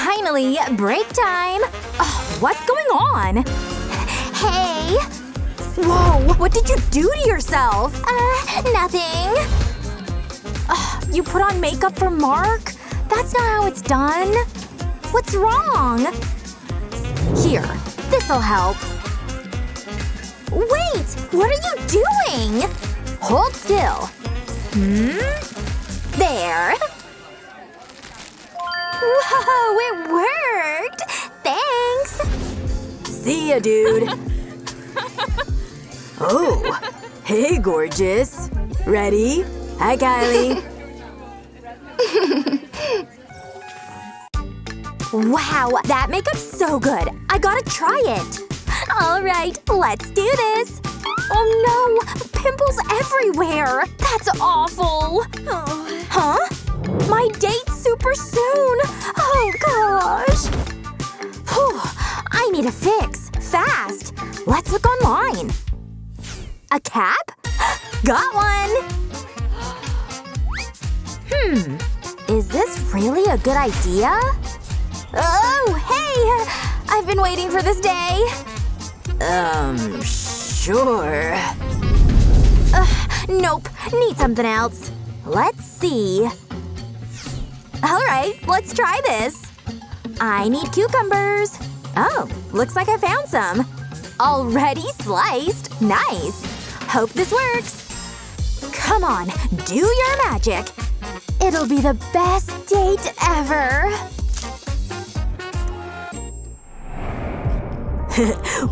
Finally, break time! Oh, what's going on? Hey! Whoa, what did you do to yourself? Nothing. You put on makeup for Mark? That's not how it's done. What's wrong? Here, this'll help. Wait! What are you doing? Hold still. There. Whoa, it worked! Thanks! See ya, dude. Oh. Hey, gorgeous. Ready? Hi, Kylie. Wow, that makeup's so good. I gotta try it. Alright, let's do this. Oh no! Pimples everywhere! That's awful! Huh? My date's super soon! Oh gosh! Whew, I need a fix. Fast! Let's look online. A cap? Got one! Is this really a good idea? Oh, hey! I've been waiting for this day. Sure. Nope. Need something else. Let's see. Alright, let's try this. I need cucumbers. Oh, looks like I found some. Already sliced. Nice. Hope this works. Come on, do your magic. It'll be the best date ever.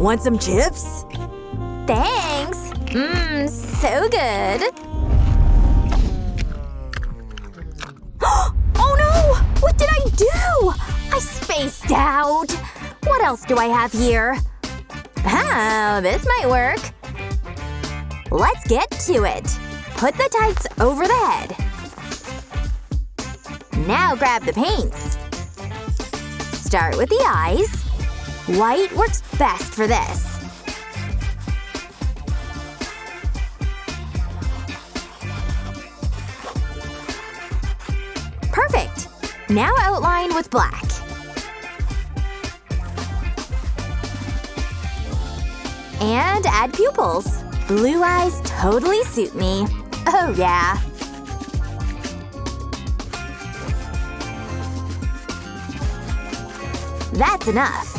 Want some chips? Thanks. So good. Oh no! What did I do? I spaced out. What else do I have here? Oh, this might work. Let's get to it. Put the tights over the head. Now grab the paints. Start with the eyes. White works best for this. Perfect! Now outline with black. And add pupils. Blue eyes totally suit me. Oh yeah. That's enough.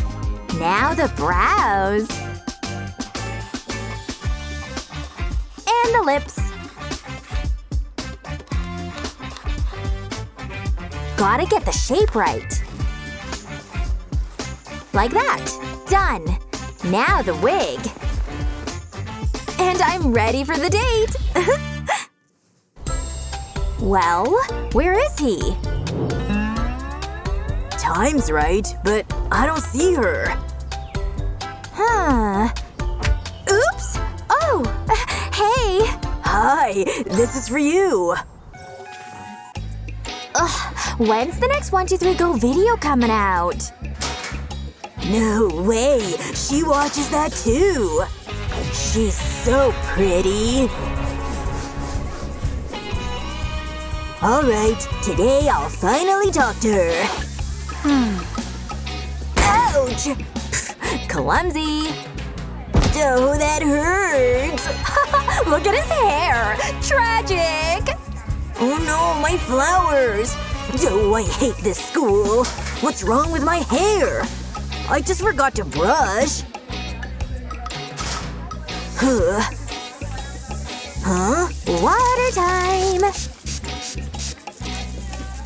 Now the brows. And the lips. Gotta get the shape right. Like that. Done. Now the wig. And I'm ready for the date! Well, where is he? Time's right, but I don't see her. Huh. Oops! Oh! Hey! Hi, this is for you. Ugh, when's the next 1, 2, 3 Go video coming out? No way! She watches that too! She's so pretty! Alright, today I'll finally talk to her. Ouch! Pff, clumsy! Oh, that hurts! Look at his hair! Tragic! Oh no, my flowers! Oh, I hate this school! What's wrong with my hair? I just forgot to brush. Huh? Water time!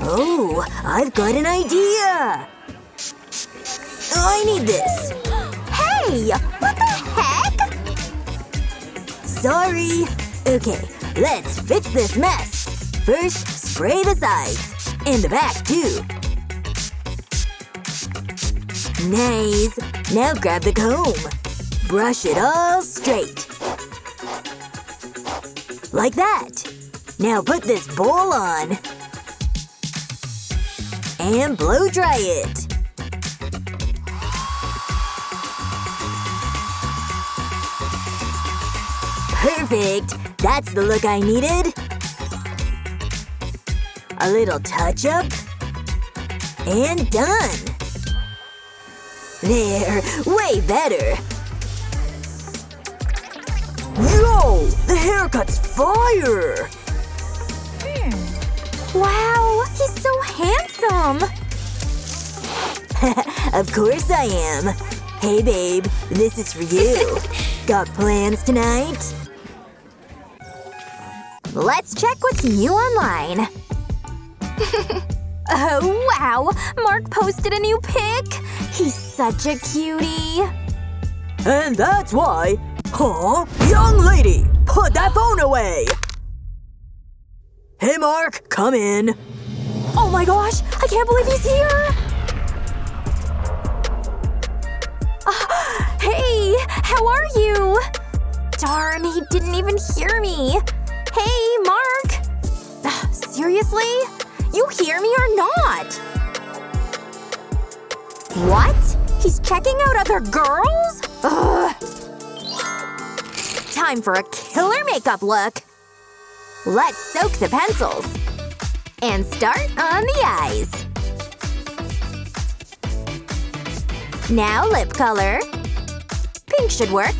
Oh, I've got an idea! I need this! Hey! What the heck? Sorry! Okay, let's fix this mess! First, spray the sides. And the back, too. Nice! Now grab the comb. Brush it all straight. Like that. Now put this bowl on. And blow dry it. Perfect! That's the look I needed. A little touch-up. And done! There, way better. Yo! The haircut's fire! Wow, he's so handsome! Of course I am. Hey babe, this is for you. Got plans tonight? Let's check what's new online. Oh wow! Mark posted a new pic! He's such a cutie! And that's why… Huh? Young lady! Put that phone away! Hey Mark, come in. Oh my gosh! I can't believe he's here! Hey! How are you? Darn, he didn't even hear me! Hey, Mark! Seriously? You hear me or not? What? He's checking out other girls? Ugh. Time for a killer makeup look. Let's soak the pencils. And start on the eyes. Now lip color. Pink should work.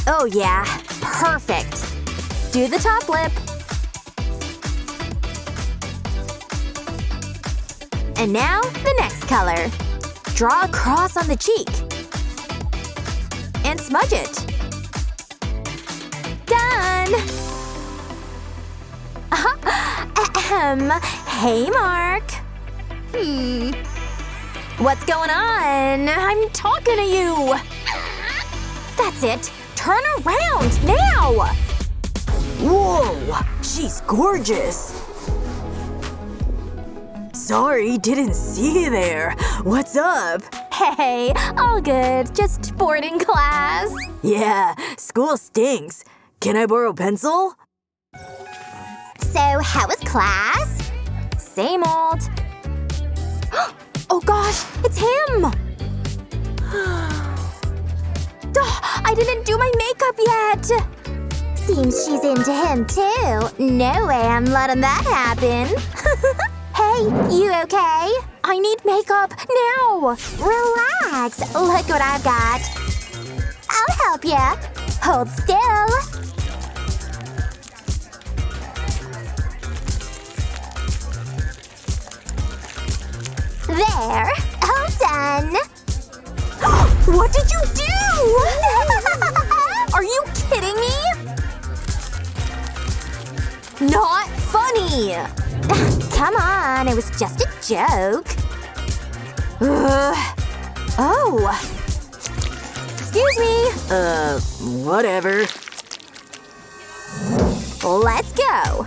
Oh yeah, perfect. Do the top lip. And now, the next color. Draw a cross on the cheek. And smudge it. Done! Hey, Mark. What's going on? I'm talking to you! That's it. Turn around, now! Whoa! She's gorgeous! Sorry, didn't see you there. What's up? Hey, all good. Just bored in class. Yeah, school stinks. Can I borrow a pencil? So, how was class? Same old. Oh gosh, it's him! I didn't do my makeup yet! Seems she's into him too. No way I'm letting that happen. Hey, you okay? I need makeup now! Relax! Look what I've got. I'll help ya. Hold still. There. All done. What did you do? Are you kidding me? Not funny! Come on, it was just a joke. Oh. Excuse me. Whatever. Let's go.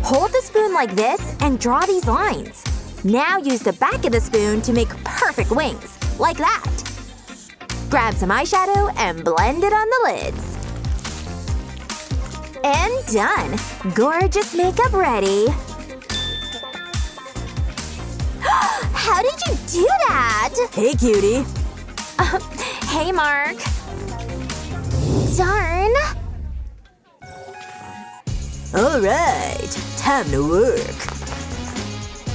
Hold the spoon like this and draw these lines. Now use the back of the spoon to make perfect wings. Like that. Grab some eyeshadow and blend it on the lids. And done. Gorgeous makeup ready. How did you do that? Hey, cutie. Hey, Mark. Darn. Alright, time to work.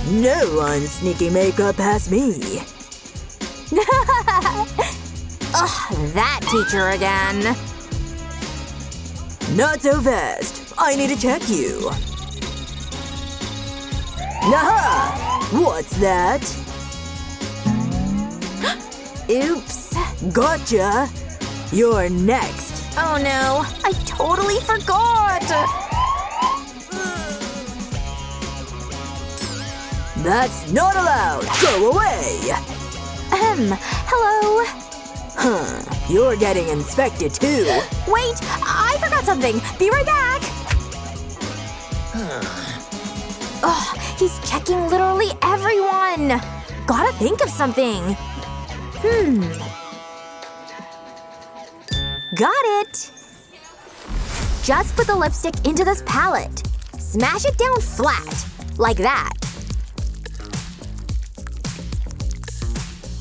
No one's sneaking makeup past me. Ugh, that teacher again. Not so fast. I need to check you. Naha! What's that? Oops. Gotcha! You're next. Oh no, I totally forgot! That's not allowed! Go away! Hello? Huh. You're getting inspected too. Wait, I forgot something. Be right back! Ugh, he's checking literally everyone! Gotta think of something. Got it! Just put the lipstick into this palette. Smash it down flat. Like that.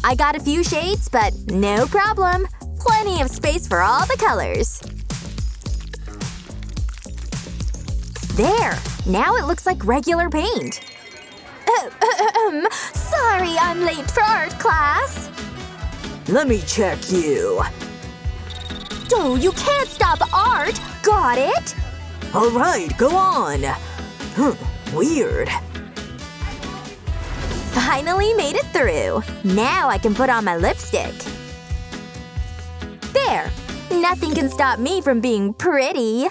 I got a few shades, but no problem. Plenty of space for all the colors. There! Now it looks like regular paint. Sorry, sorry I'm late for art class. Let me check you. Oh, you can't stop art! Got it? Alright, go on. Weird. Finally made it through. Now I can put on my lipstick. There! Nothing can stop me from being pretty.